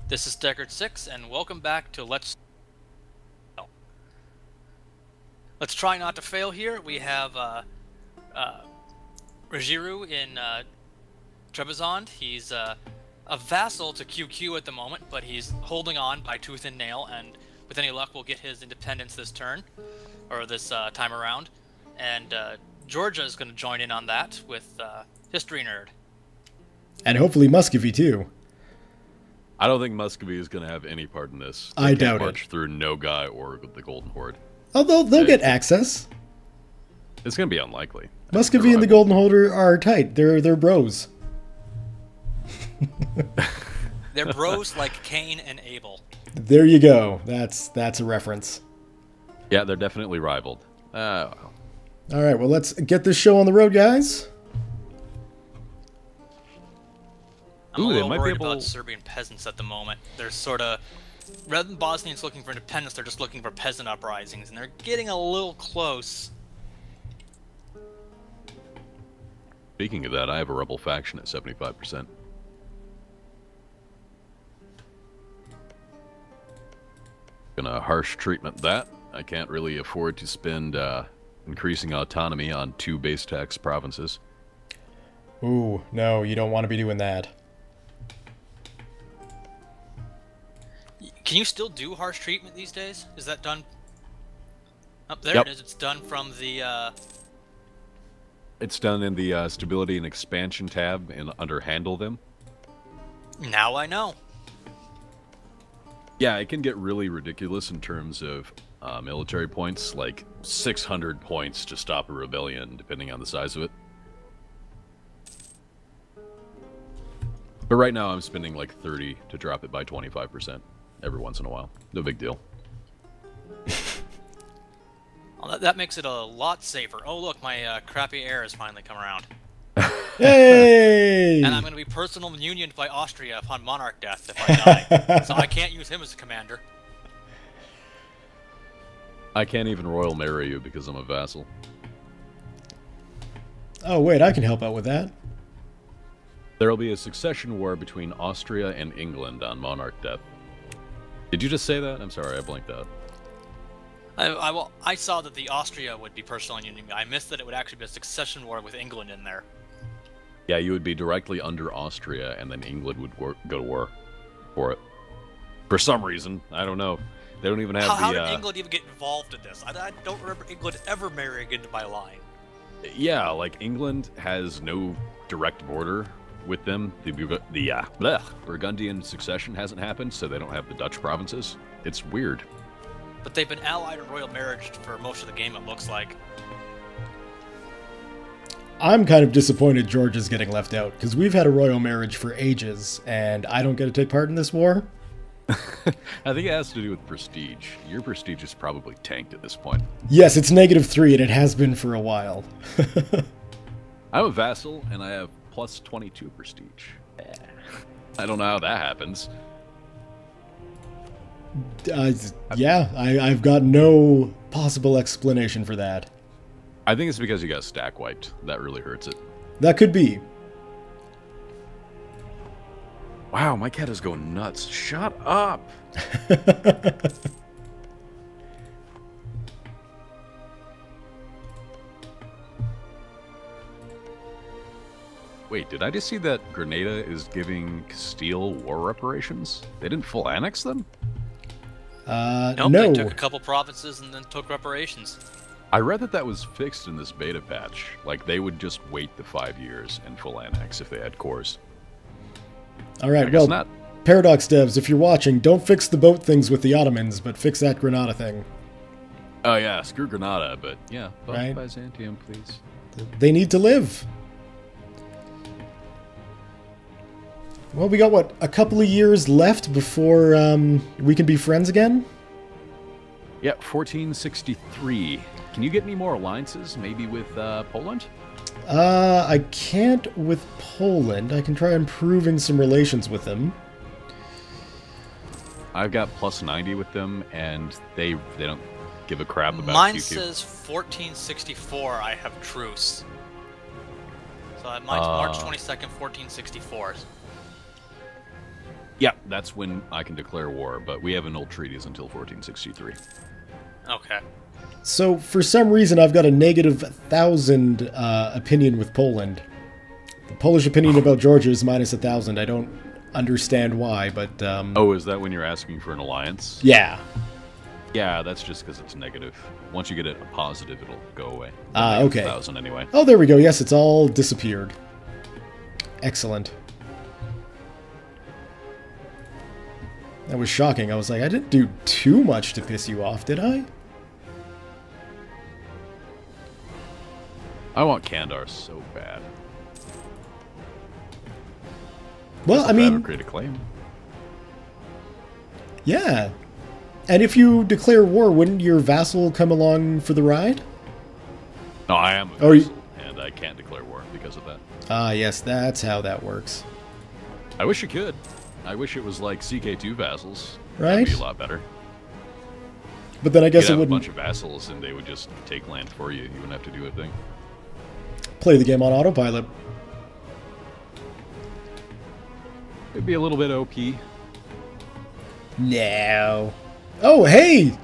This is Deckard6, and welcome back to Let's Try Not to Fail here. We have Rajiru in Trebizond. He's a vassal to QQ at the moment, but he's holding on by tooth and nail, and with any luck we'll get his independence this turn, or this time around. And Georgia is going to join in on that with History Nerd. And hopefully Muscovy, too. I don't think Muscovy is going to have any part in this. I doubt march it. Through No Guy or the Golden Horde. Although they'll get access. It's going to be unlikely. Muscovy and the Golden Horde are tight. They're bros. They're bros like Cain and Abel. There you go. That's a reference. Yeah, they're definitely rivaled. All right, well, let's get this show on the road, guys. I'm a little worried about Serbian peasants at the moment. They're sort of, rather than Bosnians looking for independence, they're just looking for peasant uprisings, and they're getting a little close. Speaking of that, I have a rebel faction at 75%. Gonna harsh treatment that. I can't really afford to spend increasing autonomy on 2 base tax provinces. Ooh, no, you don't want to be doing that. Can you still do harsh treatment these days? Is that done? Oh, there Yep. it is. It's done from the... It's done in the Stability and Expansion tab under Handle Them. Now I know. Yeah, it can get really ridiculous in terms of military points, like 600 points to stop a rebellion, depending on the size of it. But right now I'm spending like 30 to drop it by 25% every once in a while. No big deal. Well, that makes it a lot safer. Oh look, my crappy heir has finally come around. Hey! And I'm going to be personal unioned by Austria upon monarch death if I die. So I can't use him as a commander. I can't even royal marry you because I'm a vassal. Oh, wait, I can help out with that. There will be a succession war between Austria and England on monarch death. Did you just say that? I'm sorry, I blinked out. I saw that the Austria would be personal union. I missed that it would actually be a succession war with England in there. Yeah, you would be directly under Austria, and then England would go to war for it. For some reason, I don't know. They don't even have How did England even get involved in this? I don't remember England ever marrying into my line. Yeah, like England has no direct border with them. The Burgundian succession hasn't happened, so they don't have the Dutch provinces. It's weird. But they've been allied in royal marriage for most of the game, it looks like. I'm kind of disappointed George is getting left out, because we've had a royal marriage for ages, and I don't get to take part in this war. I think it has to do with prestige. Your prestige is probably tanked at this point. Yes, it's -3, and it has been for a while. I'm a vassal, and I have plus 22 prestige. I don't know how that happens. Yeah, I've got no possible explanation for that. I think it's because you got stack wiped. That really hurts it. That could be. Wow, my cat is going nuts. Shut up! Wait, did I just see that Grenada is giving Castile war reparations? They didn't full annex them? Nope, no. they took a couple provinces and then took reparations. I read that that was fixed in this beta patch. Like, they would just wait the 5 years and full annex if they had cores. All right, well, not. Paradox devs, if you're watching, don't fix the boat things with the Ottomans, but fix that Granada thing. Oh yeah, screw Granada, but yeah, vote Right. Byzantium, please. They need to live. Well, we got, what, a couple of years left before we can be friends again? Yeah, 1463. Can you get any more alliances, maybe with Poland? I can't with Poland. I can try improving some relations with them. I've got plus 90 with them, and they don't give a crap about Mine QQ. says 1464 I have truce. So mine's March 22nd, 1464. Yeah, that's when I can declare war, but we have annulled treaties until 1463. Okay. So, for some reason, I've got a negative 1,000 opinion with Poland. The Polish opinion about Georgia is minus 1,000. I don't understand why, but... Oh, is that when you're asking for an alliance? Yeah. Yeah, that's just because it's negative. Once you get it a positive, it'll go away. Okay. 1,000 anyway. Oh, there we go. Yes, it's all disappeared. Excellent. That was shocking. I was like, I didn't do too much to piss you off, did I? I want Kandar so bad. Well, I mean... create a claim. Yeah. And if you declare war, wouldn't your vassal come along for the ride? No, I am a Oh, vassal, and I can't declare war because of that. Ah, yes, that's how that works. I wish you could. I wish it was like CK2 vassals. Right? That'd be a lot better. But then I guess You'd it have a wouldn't bunch of vassals, and they would just take land for you. You wouldn't have to do a thing. play the game on autopilot. It'd be a little bit OP. No. Oh, hey!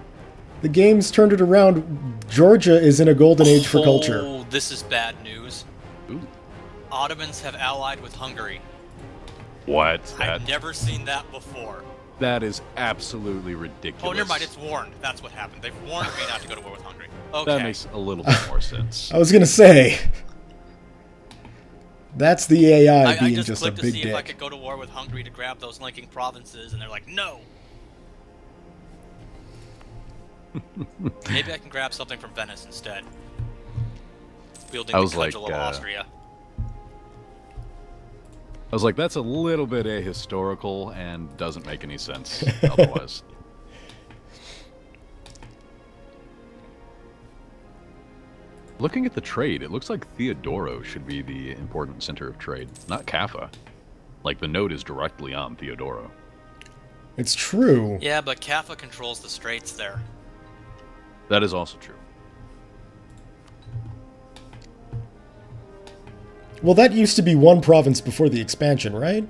The game's turned it around. Georgia is in a golden age for culture. Oh, this is bad news. Ooh. Ottomans have allied with Hungary. What? I've never seen that before. That is absolutely ridiculous. Oh, never mind. It's warned. That's what happened. They've warned me not to go to war with Hungary. Okay. That makes a little bit more sense. I was gonna say. That's the AI I being just just a clicked to big see dick. if I could go to war with Hungary to grab those linking provinces, and they're like, no. Maybe I can grab something from Venice instead. Wielding the cudgel of Austria. I was like, that's a little bit ahistorical and doesn't make any sense otherwise. Looking at the trade, it looks like Theodoro should be the important center of trade, not Kaffa. Like, the node is directly on Theodoro. It's true. Yeah, but Kaffa controls the straits there. That is also true. Well, that used to be one province before the expansion, right?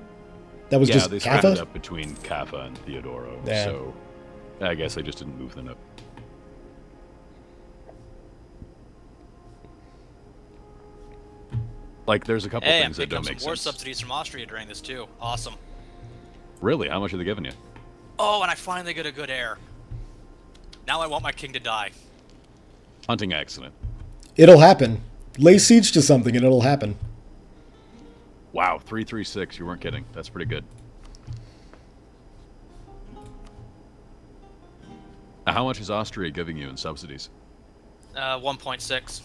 That was just they split it Kaffa? up between Kaffa and Theodoro, Yeah. so I guess I just didn't move them up. Like, there's a couple Hey, I'm things that picking don't up make some war sense. subsidies from Austria during this too. Awesome. Really? How much are they giving you? Oh, and I finally get a good heir. Now I want my king to die. Hunting accident. It'll happen. Lay siege to something and it'll happen. Wow, 336. You weren't kidding. That's pretty good. Now, how much is Austria giving you in subsidies? 1.6.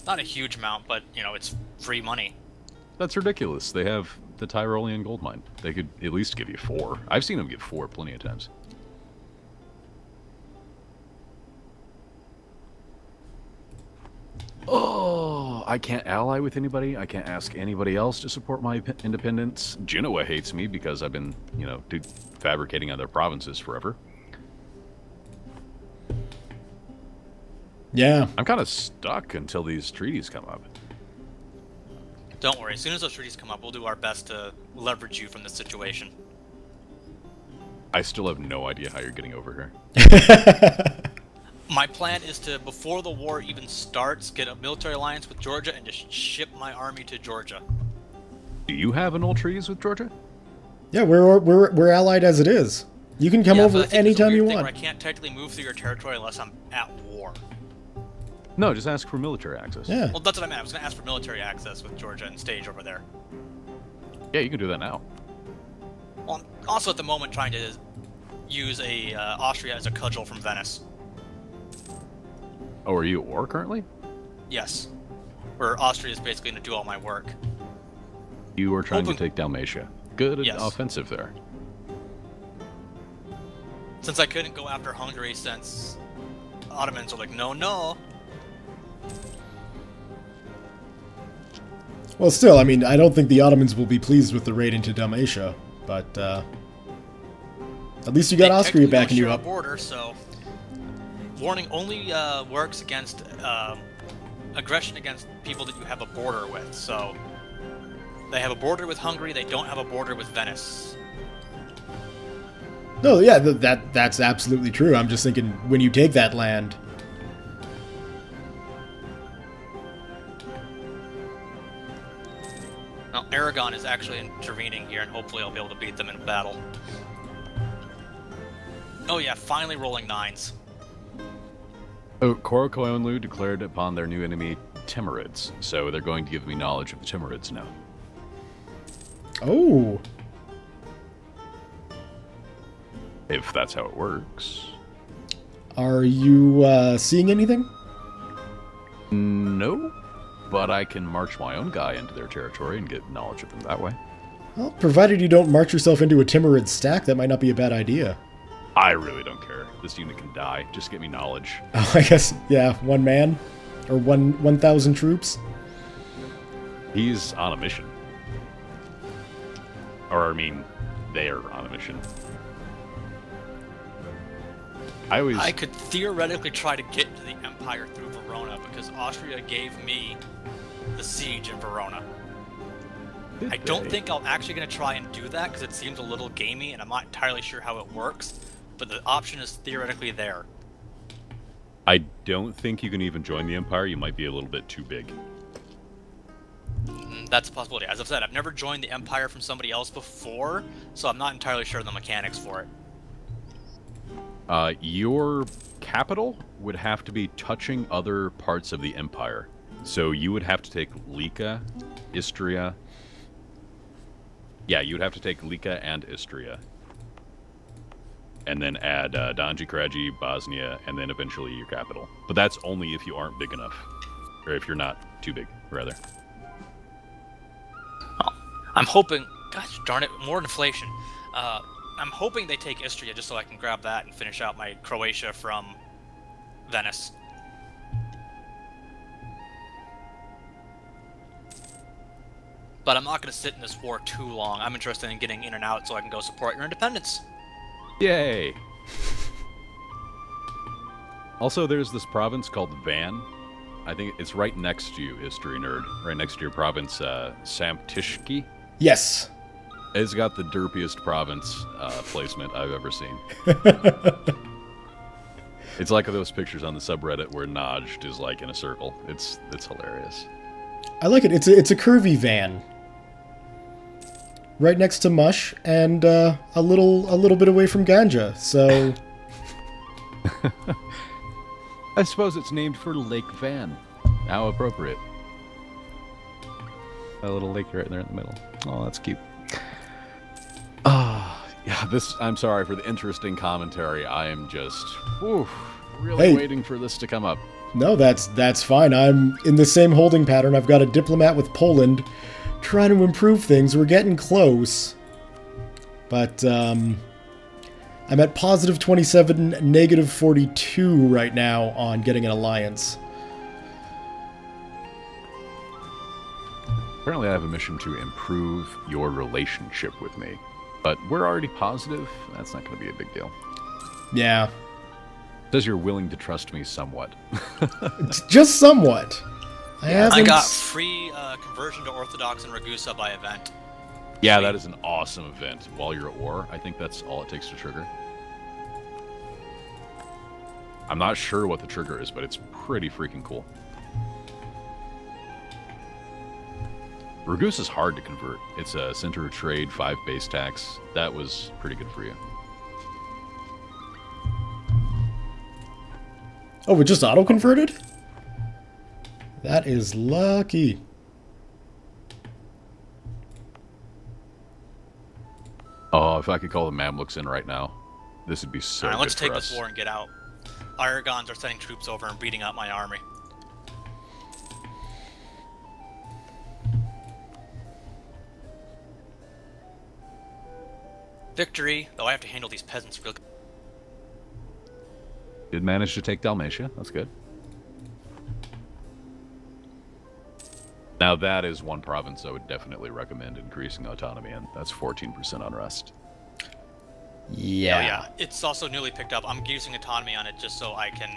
Not a huge amount, but, you know, it's free money. That's ridiculous. They have the Tyrolean gold mine. They could at least give you 4. I've seen them give 4 plenty of times. Oh, I can't ally with anybody. I can't ask anybody else to support my independence. Genoa hates me because I've been, you know, fabricating other provinces forever. Yeah. I'm kind of stuck until these treaties come up. Don't worry, as soon as those treaties come up, we'll do our best to leverage you from this situation. I still have no idea how you're getting over here. My plan is to, before the war even starts, get a military alliance with Georgia and just ship my army to Georgia. Do you have annulled treaties with Georgia? Yeah, we're allied as it is. You can come Yeah, over but I think there's a anytime weird you thing want. where I can't technically move through your territory unless I'm at war. No, just ask for military access. Yeah. Well, that's what I meant. I was going to ask for military access with Georgia and stage over there. Yeah, you can do that now. Well, I'm also at the moment trying to use Austria as a cudgel from Venice. Oh, are you at war currently? Yes. Where Austria is basically going to do all my work. You are trying to take Dalmatia. Good Yes. offensive there. Since I couldn't go after Hungary since Ottomans are like, no. Well, still, I mean, I don't think the Ottomans will be pleased with the raid into Dalmatia, but at least you got They Austria technically backing don't you share a up. border, so warning only works against aggression against people that you have a border with. So they have a border with Hungary, they don't have a border with Venice. No, yeah, that's absolutely true. I'm just thinking, when you take that land... Well, Aragon is actually intervening here, and hopefully I'll be able to beat them in battle. Oh yeah, finally rolling 9s. Oh, Korokoyonlu declared upon their new enemy Timurids, so they're going to give me knowledge of the Timurids now. Oh. If that's how it works. Are you seeing anything? No, but I can march my own guy into their territory and get knowledge of them that way. Well, provided you don't march yourself into a Timurid stack, that might not be a bad idea. I really don't care. This unit can die. Just get me knowledge. Oh, I guess, yeah, 1 man? Or 1,000 troops? He's on a mission. Or, I mean, they're on a mission. I could theoretically try to get to the Empire through Verona, because Austria gave me the siege in Verona. I don't think I'm actually going to try and do that, because it seems a little gamey, and I'm not entirely sure how it works, but the option is theoretically there. I don't think you can even join the Empire. You might be a little bit too big. That's a possibility. As I've said, I've never joined the Empire from somebody else before, so I'm not entirely sure of the mechanics for it. Your capital would have to be touching other parts of the Empire. So you would have to take Lika, Istria. Yeah, you'd have to take Lika and Istria. And then add Donji, Kraji, Bosnia, and then eventually your capital. But that's only if you aren't big enough. Or if you're not too big, rather. Oh, I'm hoping... Gosh darn it, more inflation. I'm hoping they take Istria just so I can grab that and finish out my Croatia from Venice. But I'm not going to sit in this war too long. I'm interested in getting in and out so I can go support your independence. Yay! Also, there's this province called Van. I think it's right next to you, History Nerd. Right next to your province, Samtishki. Yes. It's got the derpiest province placement I've ever seen. It's like those pictures on the subreddit where Najd is like in a circle. It's hilarious. I like it. It's a curvy van. Right next to Mush and a little bit away from Ganja. So I suppose it's named for Lake Van. How appropriate. A little lake right there in the middle. Oh, that's cute. Yeah, I'm sorry for the interesting commentary. I am just really waiting for this to come up. No, that's fine. I'm in the same holding pattern. I've got a diplomat with Poland trying to improve things. We're getting close. But I'm at positive 27, negative 42 right now on getting an alliance. Apparently I have a mission to improve your relationship with me. But we're already positive. That's not going to be a big deal. Yeah. Says you're willing to trust me somewhat. Just somewhat. I got free conversion to Orthodox and Ragusa by event. Yeah, that is an awesome event. While you're at war, I think that's all it takes to trigger. I'm not sure what the trigger is, but it's pretty freaking cool. Ragusa is hard to convert. It's a center of trade, 5 base tax. That was pretty good for you. Oh, we just auto-converted? That is lucky. Oh, if I could call the Mamluks in right now, this would be so good for us. Let's take this war and get out. Aragons are sending troops over and beating up my army. Victory, though I have to handle these peasants real. Did manage to take Dalmatia. That's good. Now that is one province I would definitely recommend increasing autonomy in. That's 14% unrest. Yeah. Oh, yeah. It's also newly picked up. I'm using autonomy on it just so I can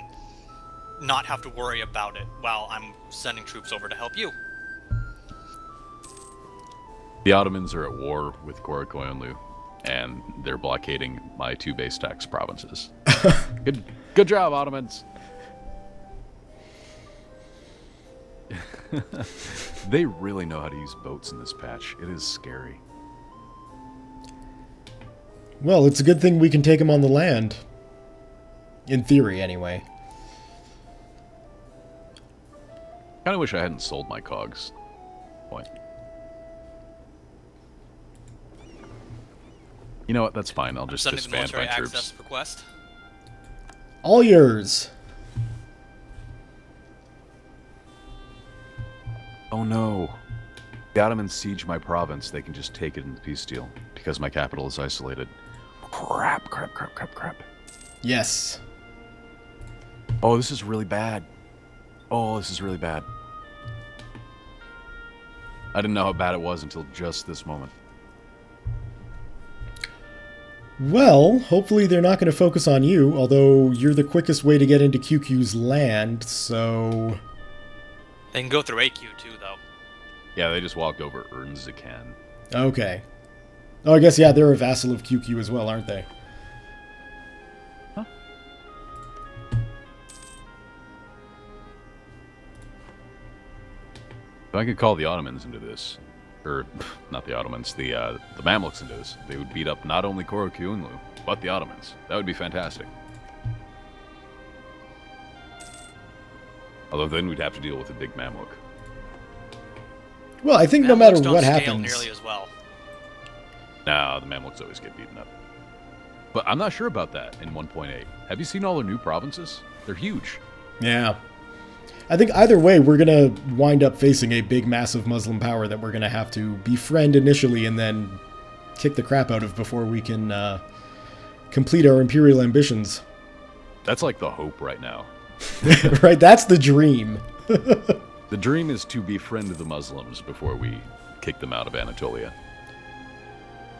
not have to worry about it while I'm sending troops over to help you. The Ottomans are at war with Korokoyunlu. and they're blockading my 2 base tax provinces. Good job, Ottomans. They really know how to use boats in this patch. It is scary. Well, it's a good thing we can take them on the land. In theory, anyway. Kind of wish I hadn't sold my cogs. Boy. You know what? That's fine. I'll just Sending the disband my military troops. access request. All yours. Oh no. The Ottomans siege my province. They can just take it in the peace deal because my capital is isolated. Crap. Yes. Oh, this is really bad. Oh, this is really bad. I didn't know how bad it was until just this moment. Well, hopefully they're not going to focus on you, although you're the quickest way to get into QQ's land, so... They can go through AQ too, though. Yeah, they just walked over Ernzikan. Okay. Oh, I guess, yeah, they're a vassal of QQ as well, aren't they? Huh? If I could call the Ottomans into this, or not the Ottomans, the Mamluks into this, they would beat up not only Korokyunlu, but the Ottomans. That would be fantastic. Although then we'd have to deal with a big Mamluk. Well, I think no Mamluks matter don't what scale happens... nearly as well. Nah, the Mamluks always get beaten up. But I'm not sure about that in 1.8. Have you seen all the new provinces? They're huge. Yeah. I think either way, we're going to wind up facing a big, massive Muslim power that we're going to have to befriend initially and then kick the crap out of before we can complete our imperial ambitions. That's like the hope right now. Right, that's the dream. The dream is to befriend the Muslims before we kick them out of Anatolia.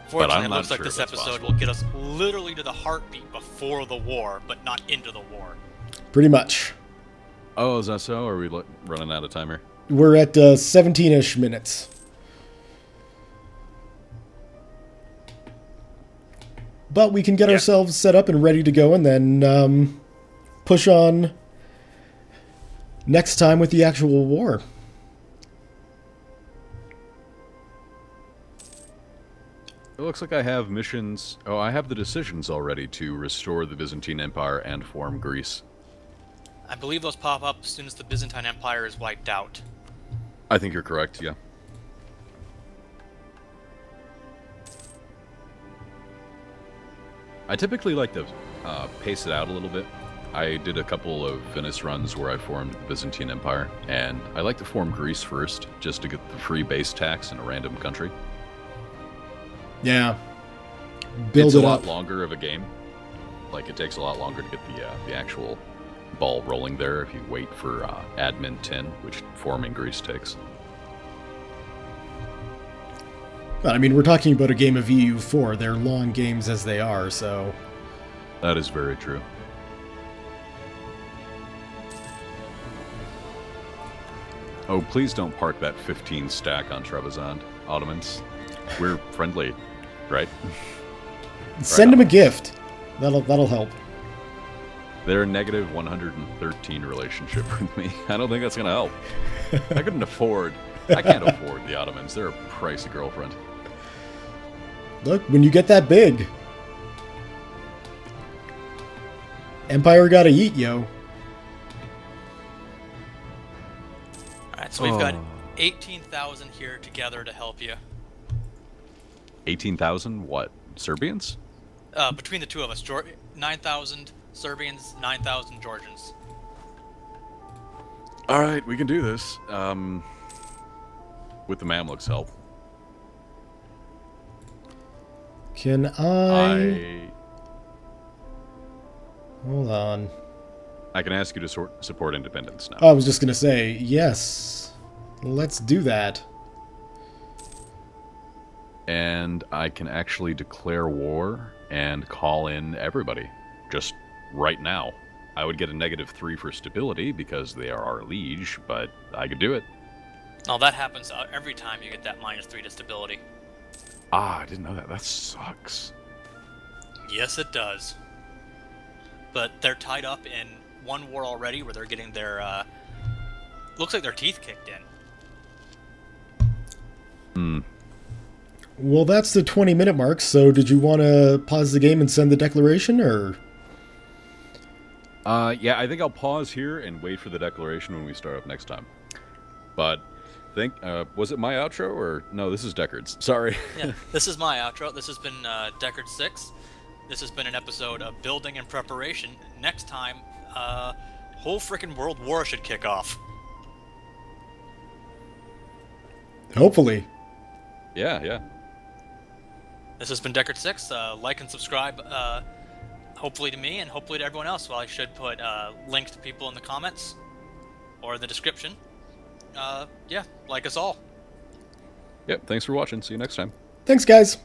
Fortunately, it not looks like sure this if that's episode possible. will get us literally to the heartbeat before the war, but not into the war. Pretty much. Oh, is that so? Are we running out of time here? We're at 17-ish minutes. But we can get ourselves set up and ready to go and then push on next time with the actual war. It looks like I have missions... Oh, I have the decisions already to restore the Byzantine Empire and form Greece. I believe those pop up as soon as the Byzantine Empire is wiped out. I think you're correct, yeah. I typically like to pace it out a little bit. I did a couple of Venice runs where I formed the Byzantine Empire, and I like to form Greece first, just to get the free base tax in a random country. Yeah. Build It's it a lot up. longer of a game. Like, it takes a lot longer to get the actual ball rolling there if you wait for admin 10, which forming Greece takes. But, I mean, we're talking about a game of EU4. They're long games as they are, so... That is very true. Oh, please don't park that 15 stack on Trebizond, Ottomans. We're friendly, right? Send them a gift. That'll help. They're a negative 113 relationship with me. I don't think that's going to help. I can't afford the Ottomans. They're a pricey girlfriend. Look, when you get that big... Empire gotta eat, yo. Alright, so we've got 18,000 here together to help you. 18,000 what? Serbians? Between the two of us, 9,000 Serbians, 9,000 Georgians. All right, we can do this. With the Mamluks' help. Can I... Hold on. I can ask you to support independence now. Oh, I was just gonna say, yes. Let's do that. And I can actually declare war and call in everybody. Just right now. I would get a -3 for stability because they are our liege, but I could do it. Oh, that happens every time you get that -3 to stability. Ah, I didn't know that. That sucks. Yes, it does. But they're tied up in one war already, where they're getting their looks like their teeth kicked in. Hmm. Well, that's the 20-minute mark, so did you want to pause the game and send the declaration, or? Yeah, I think I'll pause here and wait for the declaration when we start up next time. But was it my outro or no? This is Deckard's. Sorry. Yeah, this is my outro. This has been Deckard 6. This has been an episode of Building and Preparation. Next time, whole freaking world war should kick off. Hopefully. Yeah. This has been Deckard 6. Like and subscribe, hopefully to me and hopefully to everyone else. Well, I should put links to people in the comments or the description. Yeah, like us all. Yep, thanks for watching. See you next time. Thanks, guys.